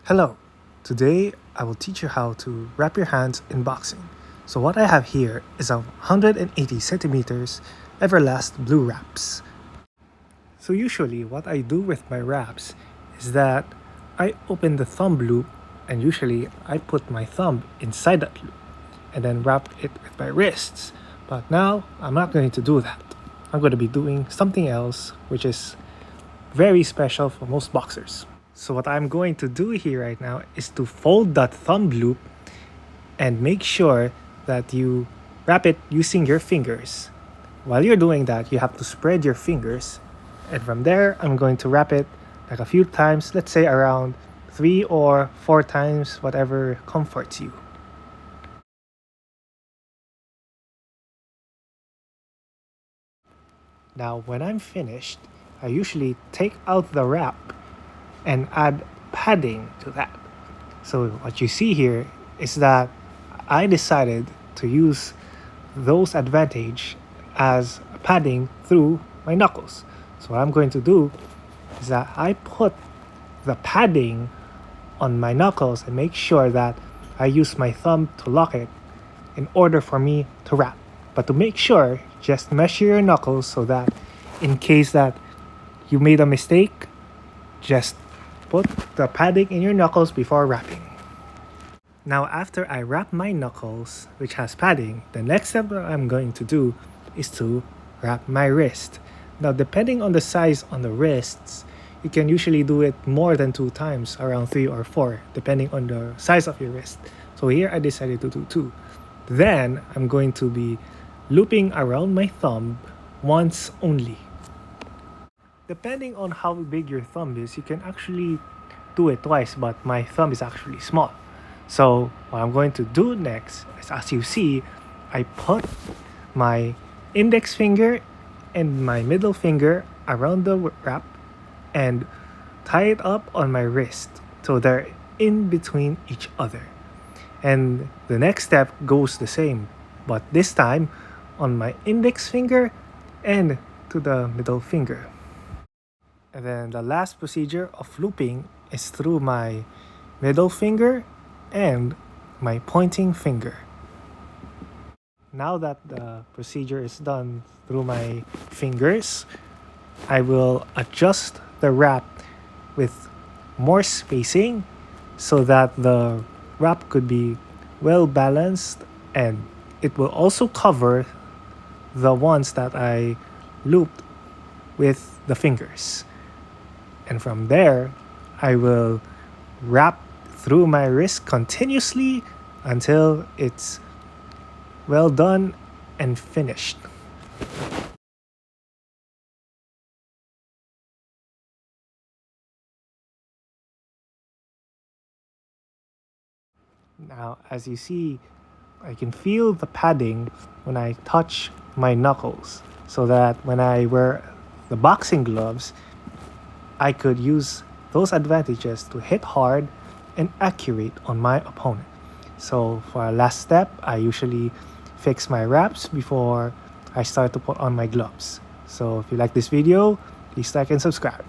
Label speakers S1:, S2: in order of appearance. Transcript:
S1: Hello, today I will teach you how to wrap your hands in boxing. So what I have here is a 180 centimeters Everlast blue wraps. So usually what I do with my wraps is that I open the thumb loop and usually I put my thumb inside that loop and then wrap it with my wrists. But now I'm not going to do that. I'm going to be doing something else which is very special for most boxers. So what I'm going to do here right now is to fold that thumb loop and make sure that you wrap it using your fingers. While you're doing that, you have to spread your fingers. And from there, I'm going to wrap it like a few times, let's say around 3 or 4 times, whatever comforts you. Now, when I'm finished, I usually take out the wrap and add padding to that. So what you see here is that I decided to use those advantage as padding through my knuckles. So what I'm going to do is that I put the padding on my knuckles and make sure that I use my thumb to lock it in order for me to wrap. But to make sure, just measure your knuckles so that in case that you made a mistake, just put the padding in your knuckles before wrapping. Now after I wrap my knuckles, which has padding, the next step that I'm going to do is to wrap my wrist. Now depending on the size on the wrists, you can usually do it more than 2 times, around 3 or 4, depending on the size of your wrist. So here I decided to do 2. Then I'm going to be looping around my thumb once only. Depending on how big your thumb is, you can actually do it twice, but my thumb is actually small. So what I'm going to do next is, as you see, I put my index finger and my middle finger around the wrap and tie it up on my wrist so they're in between each other. And the next step goes the same, but this time on my index finger and to the middle finger. And then the last procedure of looping is through my middle finger and my pointing finger. Now that the procedure is done through my fingers, I will adjust the wrap with more spacing so that the wrap could be well balanced, and it will also cover the ones that I looped with the fingers. And from there, I will wrap through my wrist continuously until it's well done and finished. Now, as you see, I can feel the padding when I touch my knuckles, so that when I wear the boxing gloves, I could use those advantages to hit hard and accurate on my opponent. So for our last step, I usually fix my wraps before I start to put on my gloves. So if you like this video, please like and subscribe.